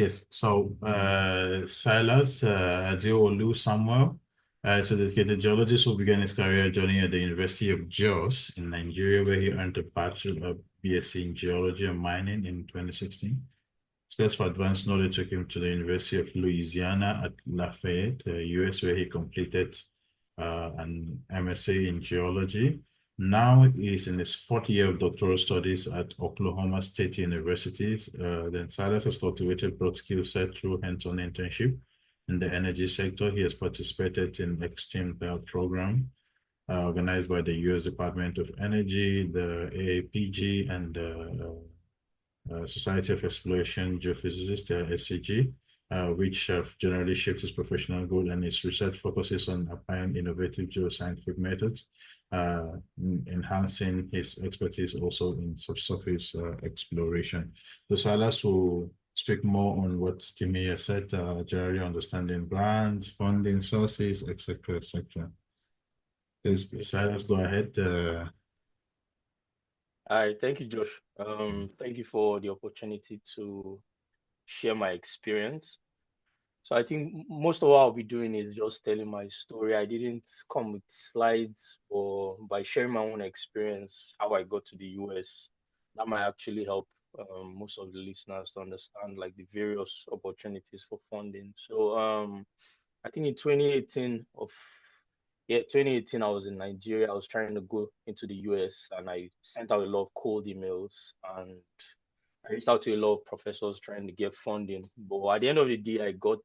Yes, so Silas Adeolu Samuel is a dedicated geologist who began his career journey at the University of Jos in Nigeria, where he earned a Bachelor of BSc in Geology and Mining in 2016. His quest for advanced knowledge took him to the University of Louisiana at Lafayette, US, where he completed an MSc in geology. Now he's in his fourth year of doctoral studies at Oklahoma State University. Then Silas has cultivated broad skill set through hands-on internship in the energy sector. He has participated in Extreme Belt Program organized by the U.S. Department of Energy, the AAPG, and Society of Exploration Geophysicists, SCG, which have generally shaped his professional goal, and his research focuses on applying innovative geoscientific methods, enhancing his expertise also in subsurface exploration. So Salas will speak more on what Timmy has said, generally understanding grants, funding sources, etc., etc. Silas, go ahead. Hi, thank you, Josh. Thank you for the opportunity to share my experience. So I think most of what I'll be doing is just telling my story. I didn't come with slides or by sharing my own experience, how I got to the US. That might actually help most of the listeners to understand like the various opportunities for funding. So I think in 2018 I was in Nigeria. I was trying to go into the US and I sent out a lot of cold emails and I reached out to a lot of professors trying to get funding. But at the end of the day, I got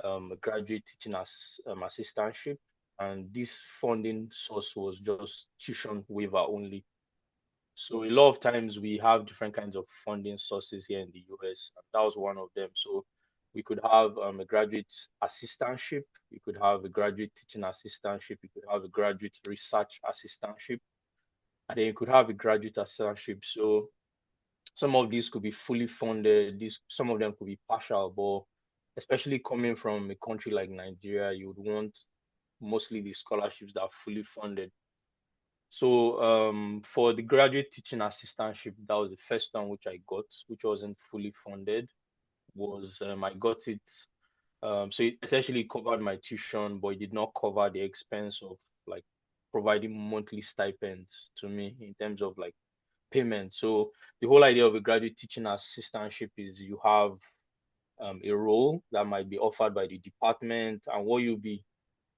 a graduate teaching assistantship, and this funding source was just tuition waiver only. So a lot of times we have different kinds of funding sources here in the US, and that was one of them. So we could have a graduate assistantship, we could have a graduate teaching assistantship, we could have a graduate research assistantship, and then you could have a graduate assistantship. So some of these could be fully funded, these some of them could be partial, but especially coming from a country like Nigeria, you would want mostly the scholarships that are fully funded. So for the graduate teaching assistantship, that was the first one which I got, which wasn't fully funded. Was I got it so it essentially covered my tuition, but it did not cover the expense of like providing monthly stipends to me in terms of like payment. So the whole idea of a graduate teaching assistantship is you have a role that might be offered by the department, and what you'll be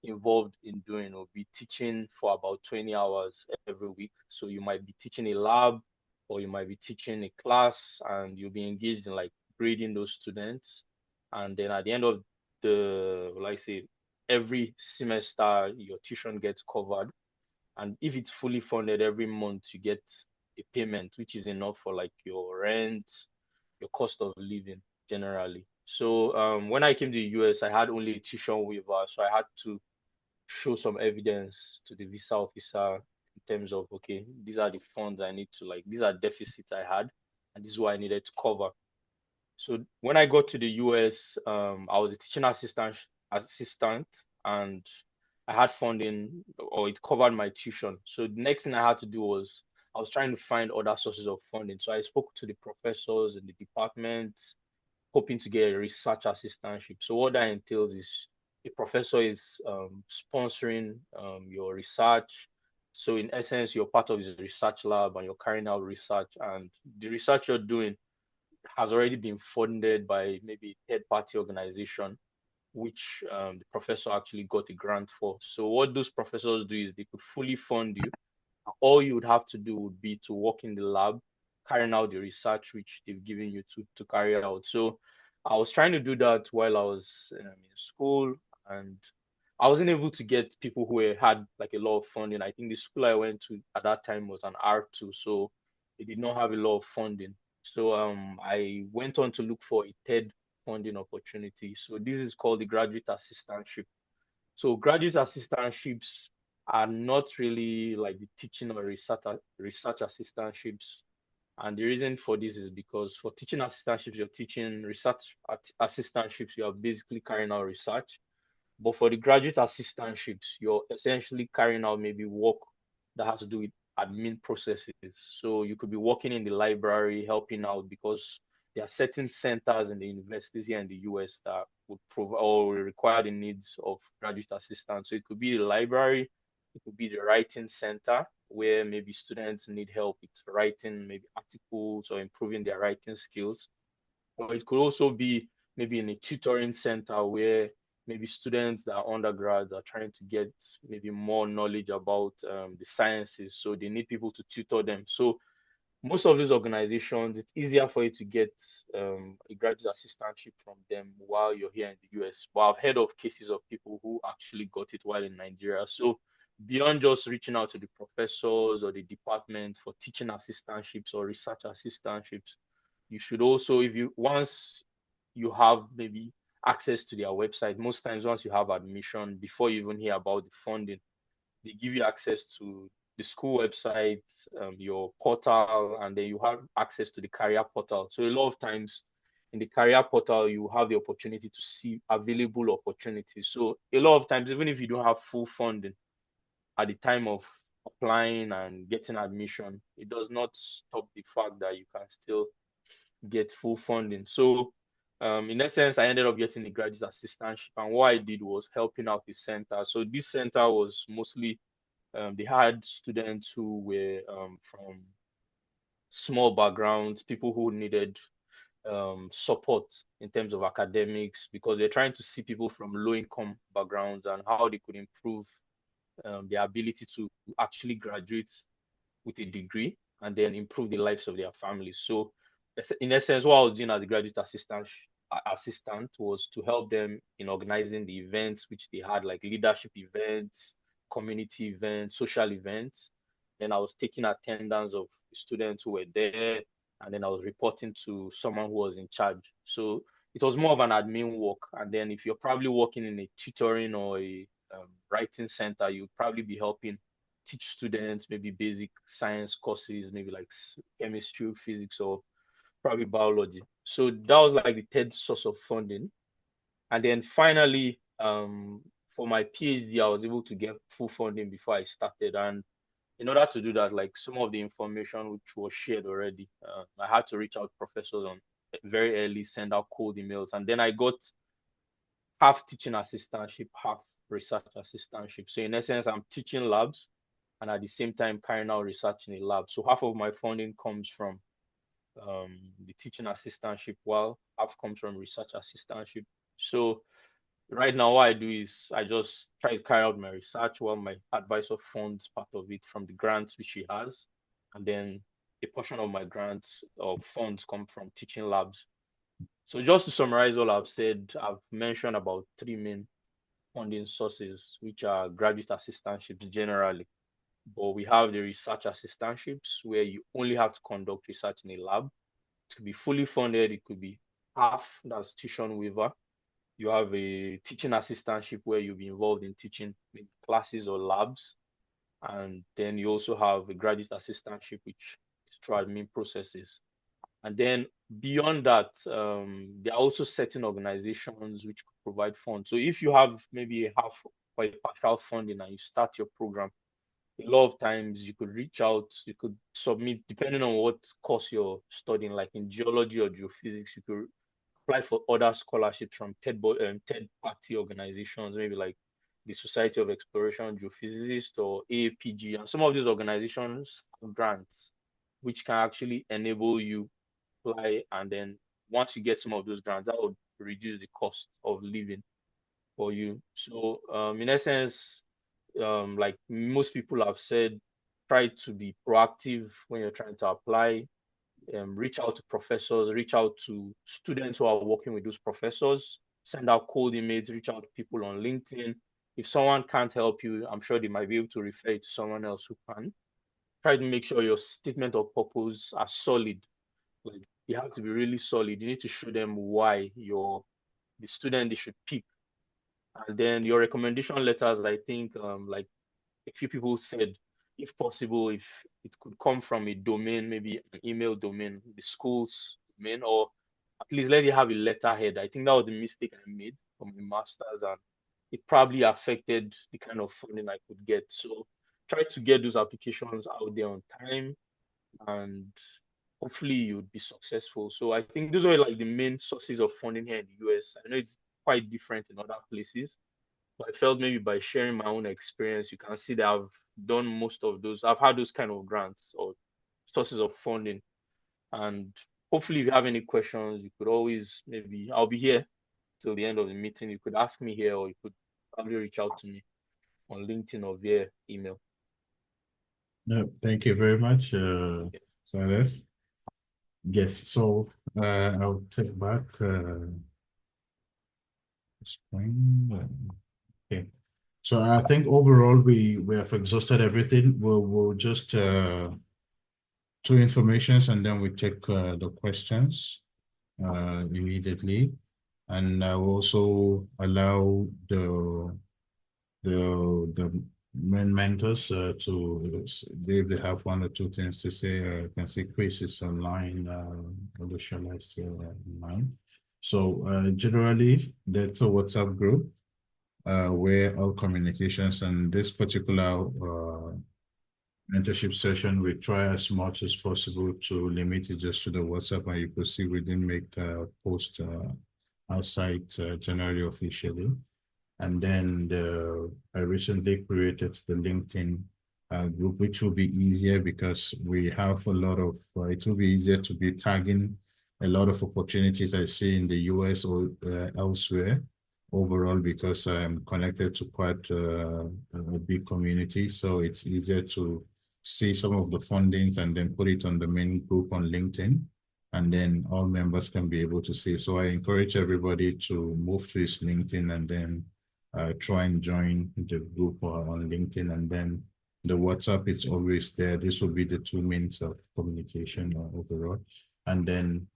involved in doing will be teaching for about 20 hours every week. So you might be teaching a lab or you might be teaching a class, and you'll be engaged in like grading those students. And then at the end of like say, every semester, your tuition gets covered. And if it's fully funded every month, you get a payment, which is enough for like your rent, your cost of living generally. So when I came to the US, I had only a tuition waiver, so I had to show some evidence to the visa officer in terms of okay, these are the funds I need to like, these are deficits I had, and this is what I needed to cover. So when I got to the US, I was a teaching assistant, and I had funding, or it covered my tuition. So the next thing I had to do was I was trying to find other sources of funding. So I spoke to the professors in the department, hoping to get a research assistantship. So what that entails is a professor is sponsoring your research. So in essence, you're part of his research lab and you're carrying out research, and the research you're doing has already been funded by maybe a third party organization, which the professor actually got a grant for. So what those professors do is they could fully fund you. All you would have to do would be to work in the lab, carrying out the research which they've given you to carry out. So I was trying to do that while I was in school, and I wasn't able to get people who had like a lot of funding. I think the school I went to at that time was an R2, so they did not have a lot of funding. So I went on to look for a third funding opportunity. So this is called the graduate assistantship. So graduate assistantships are not really like the teaching or research assistantships. And the reason for this is because for teaching assistantships, you're teaching research assistantships, you are basically carrying out research. But for the graduate assistantships, you're essentially carrying out maybe work that has to do with admin processes. So you could be working in the library, helping out because there are certain centers in the universities here in the US that would provide or will require the needs of graduate assistants. So it could be the library, it could be the writing center where maybe students need help with writing, maybe articles or improving their writing skills. Or it could also be maybe in a tutoring center where maybe students that are undergrads are trying to get maybe more knowledge about the sciences. So they need people to tutor them. So most of these organizations, it's easier for you to get a graduate assistantship from them while you're here in the US. But I've heard of cases of people who actually got it while in Nigeria. So beyond just reaching out to the professors or the department for teaching assistantships or research assistantships, you should also, if you once you have maybe access to their website, most times once you have admission, before you even hear about the funding, they give you access to the school website, your portal, and then you have access to the career portal. So a lot of times in the career portal, you have the opportunity to see available opportunities. So a lot of times, even if you don't have full funding at the time of applying and getting admission, it does not stop the fact that you can still get full funding. So in essence, I ended up getting a graduate assistantship, and what I did was helping out the center. So this center was mostly they had students who were from small backgrounds, people who needed support in terms of academics because they're trying to see people from low income backgrounds and how they could improve their ability to actually graduate with a degree and then improve the lives of their families. So, in essence, what I was doing as a graduate assistant was to help them in organizing the events which they had, like leadership events, community events, social events. Then I was taking attendance of students who were there, and then I was reporting to someone who was in charge. So it was more of an admin work. And then if you're probably working in a tutoring or a writing center, you'd probably be helping teach students maybe basic science courses, maybe like chemistry, physics, or probably biology. So that was like the third source of funding. And then finally, for my PhD, I was able to get full funding before I started. And in order to do that, like some of the information which was shared already, I had to reach out to professors on very early, send out cold emails, and then I got half teaching assistantship, half research assistantship. So in essence, I'm teaching labs and at the same time carrying out research in a lab. So half of my funding comes from the teaching assistantship, while half comes from research assistantship. So right now, what I do is I just try to carry out my research while my advisor funds part of it from the grants which he has, and then a portion of my grants or funds come from teaching labs. So just to summarize all I've said, I've mentioned about three main funding sources, which are graduate assistantships generally. But we have the research assistantships where you only have to conduct research in a lab. It could be fully funded, it could be half, that's tuition waiver. You have a teaching assistantship where you'll be involved in teaching classes or labs. And then you also have a graduate assistantship, which is through admin processes. And then beyond that, there are also certain organizations which could provide funds. So if you have maybe a half or a partial funding and you start your program, a lot of times you could reach out, you could submit, depending on what course you're studying, like in geology or geophysics, you could apply for other scholarships from third party organizations, maybe like the Society of Exploration Geophysicists or AAPG. And some of these organizations have grants, which can actually enable you apply. And then once you get some of those grants, that would reduce the cost of living for you. So in essence, like most people have said, try to be proactive when you're trying to apply. Reach out to professors, reach out to students who are working with those professors, send out cold emails, reach out to people on LinkedIn. If someone can't help you, I'm sure they might be able to refer you to someone else who can. Try to make sure your statement of purpose are solid. Like you have to be really solid. You need to show them why you're the student they should pick. And then your recommendation letters, I think, like a few people said, if possible, if it could come from a domain, maybe an email domain, the school's domain, or at least let it have a letterhead. I think that was the mistake I made for my master's, and it probably affected the kind of funding I could get. So try to get those applications out there on time and hopefully you'd be successful. So I think those are like the main sources of funding here in the US. I know it's quite different in other places, but I felt maybe by sharing my own experience, you can see that I've done most of those. I've had those kind of grants or sources of funding. And hopefully, if you have any questions, you could always maybe I'll be here till the end of the meeting. You could ask me here, or you could probably reach out to me on LinkedIn or via email. No, thank you very much, Yeah. Silas. Yes, so I'll take back screen. Okay. So I think overall we have exhausted everything. We'll just two informations and then we take the questions immediately. And I will also allow the main mentors to if they have one or two things to say. I can see Chris is online, Adeoluwa is still online. So generally, that's a WhatsApp group where all communications and this particular mentorship session, we try as much as possible to limit it just to the WhatsApp, and you could see we didn't make a post outside generally officially. And then I recently created the LinkedIn group, which will be easier because we have a lot of, it will be easier to be tagging a lot of opportunities I see in the US or elsewhere overall because I'm connected to quite a big community. So it's easier to see some of the fundings and then put it on the main group on LinkedIn. And then all members can be able to see. So I encourage everybody to move to his LinkedIn and then try and join the group on LinkedIn, and then the WhatsApp is always there. This will be the two means of communication overall. And then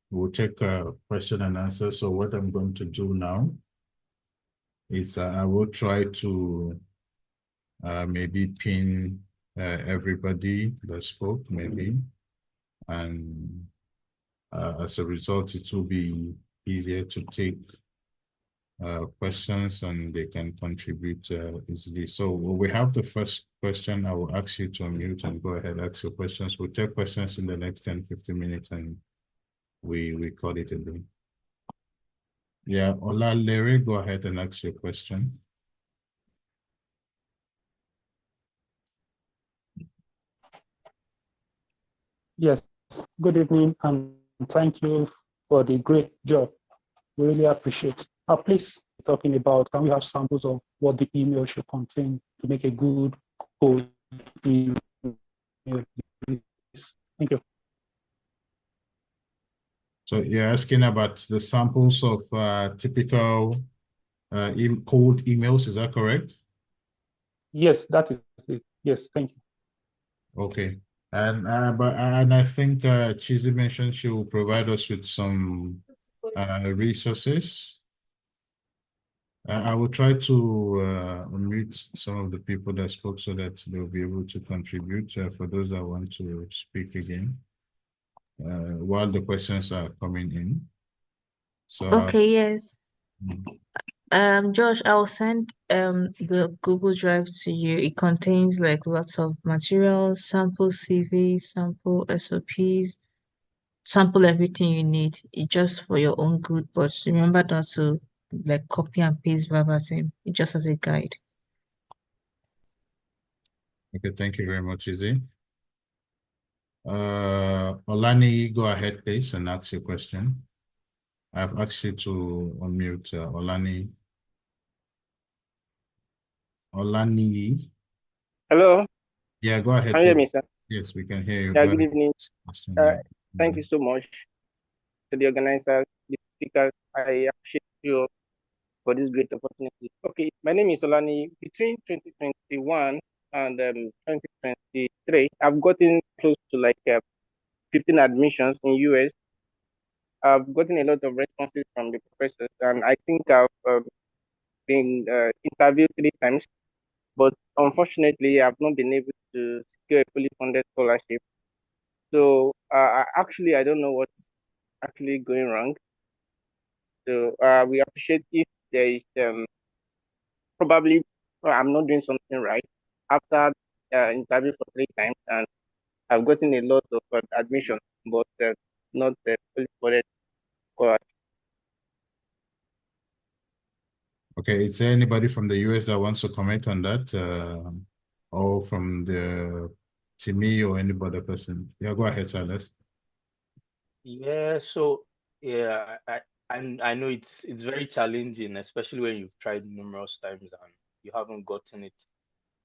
we'll take a question and answer. So what I'm going to do now is I will try to maybe pin everybody that spoke, maybe. And as a result, it will be easier to take questions and they can contribute easily. So we have the first question. I will ask you to unmute and go ahead, ask your questions. We'll take questions in the next 10, 15 minutes and we call it a day. Yeah, Ola Larry, go ahead and ask your question. Yes, good evening and thank you for the great job. We really appreciate. Please talking about, can we have samples of what the email should contain to make a good cold email? Thank you. So you're asking about the samples of typical cold emails, is that correct? Yes, that is it. Yes, thank you. Okay. And I think Chizzy mentioned she will provide us with some resources. I will try to unmute some of the people that spoke so that they'll be able to contribute for those that want to speak again while the questions are coming in. So, Okay, yes. mm, Josh, I'll send the Google Drive to you. It contains like lots of materials, sample CVs, sample SOPs, sample everything you need. It's just for your own good, but remember not to like copy and paste verbatim. It's just as a guide. okay, thank you very much, Izzy. Olani, go ahead, please, and ask your question. I've asked you to unmute Olani. Olani. Hello, Yeah, go ahead, can you hear please. me, sir? Yes, we can hear you. Yeah, Go good ahead. evening. Question, Uh, yeah. Thank you so much to the organizers, the speakers. I appreciate you for this great opportunity. Okay, my name is Solani. Between 2021 and 2023, I've gotten close to like 15 admissions in US. I've gotten a lot of responses from the professors, and I think I've been interviewed 3 times, but unfortunately, I've not been able to secure a fully funded scholarship. So actually, I don't know what's actually going wrong. So we appreciate if there is probably I'm not doing something right after interview for 3 times, and I've gotten a lot of admission, but not fully supported. Okay, is there anybody from the US that wants to comment on that? Or from the Timmy or any other person? Yeah, go ahead, Silas. Yeah, so yeah, I know it's very challenging, especially when you've tried numerous times and you haven't gotten it.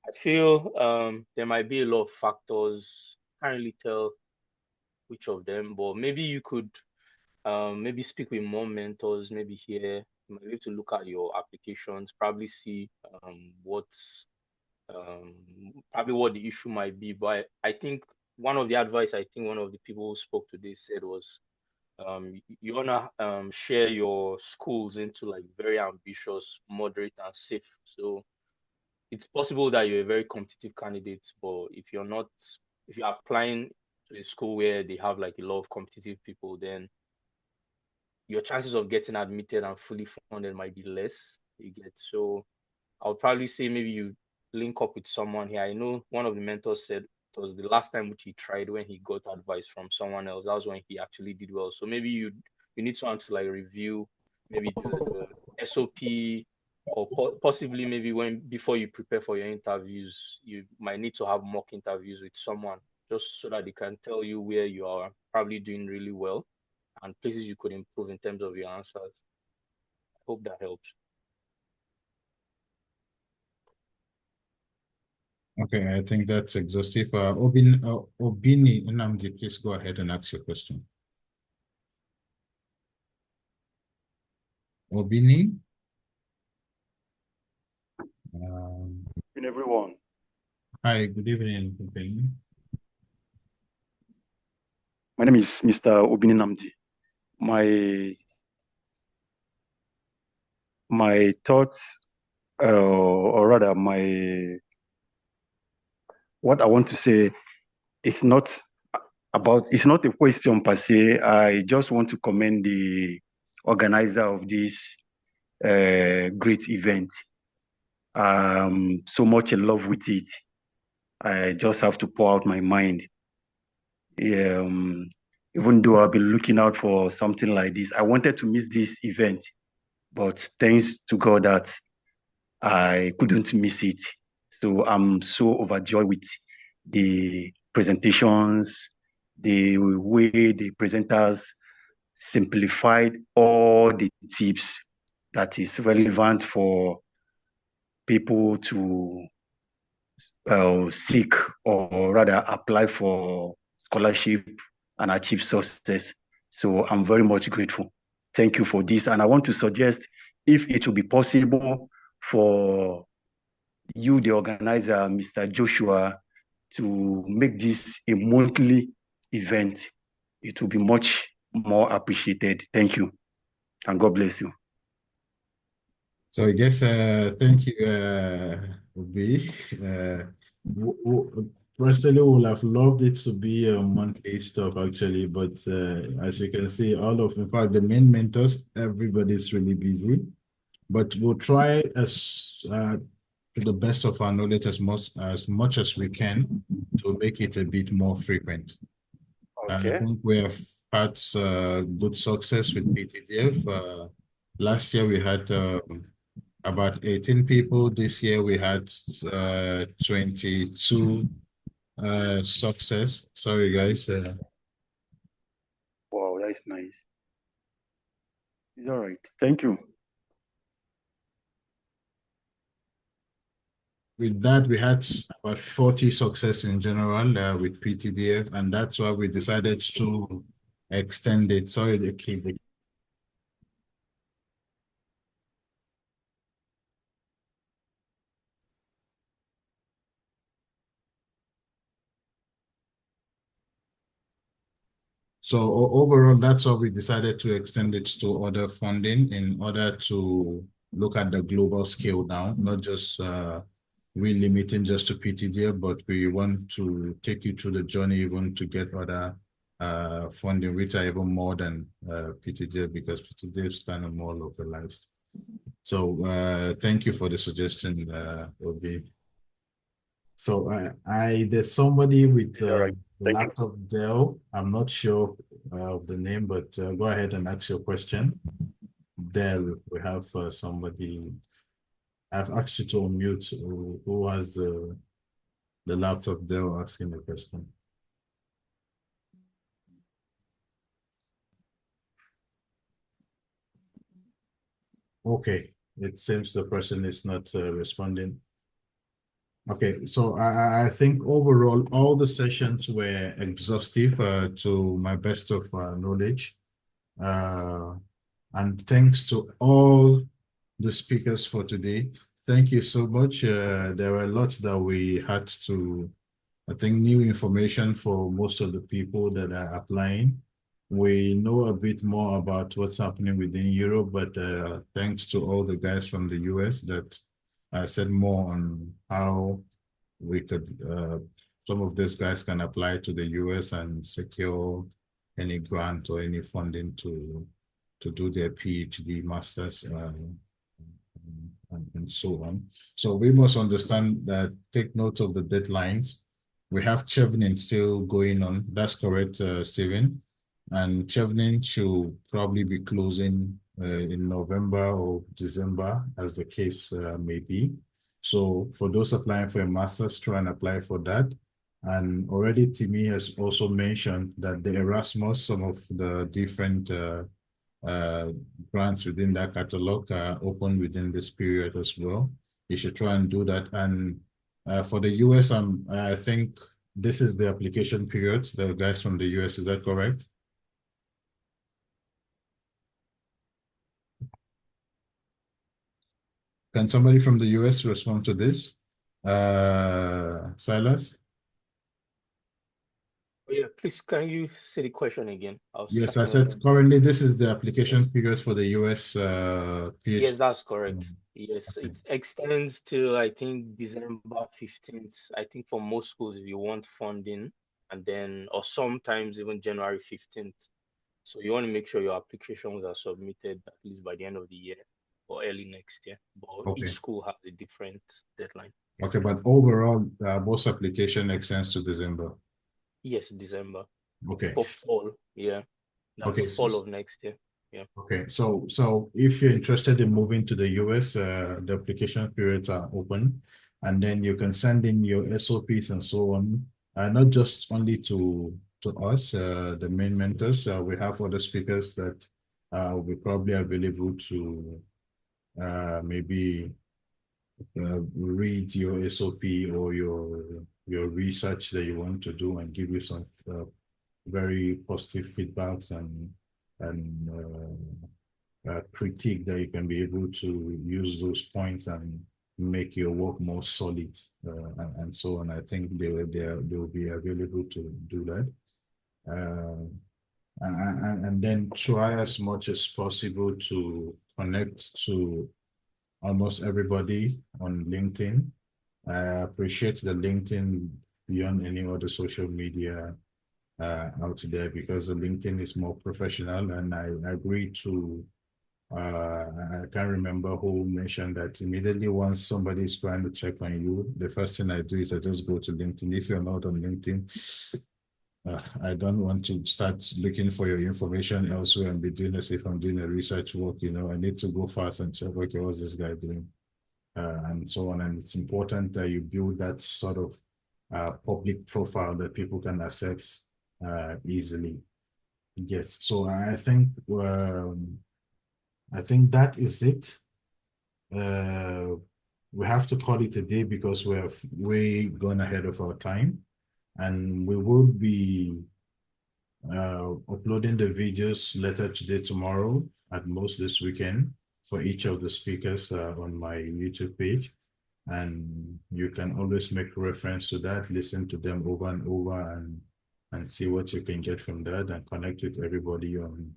I feel there might be a lot of factors. Can't really tell which of them, but maybe you could maybe speak with more mentors, maybe here. You might be able to look at your applications, probably see what's um, probably what the issue might be. But I think one of the advice I think one of the people who spoke today said was you wanna share your schools into like very ambitious, moderate, and safe. So it's possible that you're a very competitive candidate, but if you're applying to a school where they have like a lot of competitive people, then your chances of getting admitted and fully funded might be less. You get so I would probably say maybe you link up with someone here. I know one of the mentors said it was the last time which he tried when he got advice from someone else. That was when he actually did well. So maybe you need someone to like review maybe the SOP or possibly maybe when before you prepare for your interviews, you might need to have mock interviews with someone just so that they can tell you where you are probably doing really well and places you could improve in terms of your answers. I hope that helps. Okay, I think that's exhaustive. Obini Nnamdi, please go ahead and ask your question. Obini? In everyone. Hi, good evening, Obini. My name is Mr. Obini Namdi. My thoughts, or rather, what I want to say is not it's not a question per se. I just want to commend the organizer of this great event. So much in love with it. I just have to pour out my mind. Even though I've been looking out for something like this, I wanted to miss this event, but thanks to God that I couldn't miss it. So I'm so overjoyed with the presentations, the way the presenters simplified all the tips that is relevant for people to seek or rather apply for scholarship and achieve success. So I'm very much grateful. Thank you for this. And I want to suggest if it will be possible for you, the organizer, Mr. Joshua, to make this a monthly event, it will be much more appreciated. Thank you. And God bless you. So I guess thank you, Obi. Personally, would have loved it to be a monthly stuff actually, but as you can see, in fact, the main mentors, everybody's really busy. But we'll try to the best of our knowledge as much as we can to make it a bit more frequent. I think we have had good success with PTDF. Last year we had about 18 people. This year we had 22 success. Sorry, guys. Wow, that's nice. It's all right. Thank you. With that, we had about 40 success in general with PTDF, and that's why we decided to extend it. Sorry, the So overall, that's why we decided to extend it to other funding in order to look at the global scale now, not just we limiting just to PTDF, but we want to take you through the journey even to get other funding, which are even more than PTDF because PTDF is kind of more localized. So thank you for the suggestion, Obi. So there's somebody with Thank you. laptop Dell. I'm not sure of the name, but go ahead and ask your question. Dell, we have somebody. I've asked you to unmute who has the laptop Dell asking the question. Okay, it seems the person is not responding. Okay, so I think overall all the sessions were exhaustive to my best of knowledge. And thanks to all the speakers for today. Thank you so much. There were lots that we had to, I think, new information for most of the people that are applying. We know a bit more about what's happening within Europe, but thanks to all the guys from the US that said more on how we could, some of these guys can apply to the US and secure any grant or any funding to do their PhD, masters, and so on. So we must understand that, take note of the deadlines. We have Chevening still going on. That's correct, Stephen. And Chevening should probably be closing in November or December, as the case may be. So for those applying for a master's, try and apply for that. And already Timmy has also mentioned that the Erasmus, some of the different grants within that catalog are open within this period as well. You should try and do that. And for the US, I think this is the application period. The guys from the US, is that correct? Can somebody from the US respond to this? Silas? Oh, yeah, please, can you say the question again? Yes, I said currently this is the application period for the US PhD. Yes, that's correct. Yes, it extends till I think December 15th. I think for most schools if you want funding, and then or sometimes even January 15th. So you want to make sure your applications are submitted at least by the end of the year or early next year. But Okay. each school has a different deadline. Okay, but overall, most application extends to December. Yes, December. Okay. For fall, yeah. That's Okay. fall of next year. Yeah. Okay. So if you're interested in moving to the US, the application periods are open, and then you can send in your SOPs and so on, not just only to us, the main mentors. We have other speakers that will be probably available to maybe read your SOP or your research that you want to do and give you some very positive feedbacks and critique that you can be able to use those points and make your work more solid and so on. I think they will be available to do that. And then try as much as possible to connect to almost everybody on LinkedIn. I appreciate the LinkedIn beyond any other social media out there, because the LinkedIn is more professional, and I agree to I can't remember who mentioned that immediately once somebody is trying to check on you, the first thing I do is I just go to LinkedIn. If you're not on LinkedIn, I don't want to start looking for your information elsewhere and be doing as if I'm doing a research work. I need to go fast and check, okay, what's this guy doing? And so on. And it's important that you build that sort of public profile that people can access easily. Yes. So I think that is it. We have to call it a day because we have way gone ahead of our time, and we will be uploading the videos later today, tomorrow, at most this weekend, for each of the speakers on my YouTube page. And you can always make reference to that, listen to them over and over, and see what you can get from that, and connect with everybody on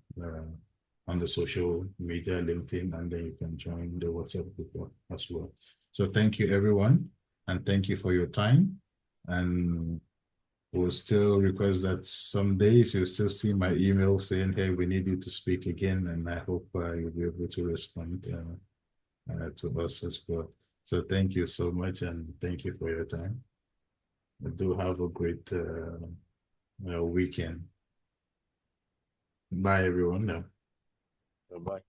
the social media, LinkedIn, and then you can join the WhatsApp group as well. So thank you, everyone, and thank you for your time. And we'll still request that some days you'll still see my email saying, hey, we need you to speak again, and I hope you'll be able to respond to us as well. So thank you so much, and thank you for your time. Do have a great weekend. Bye, everyone. Bye.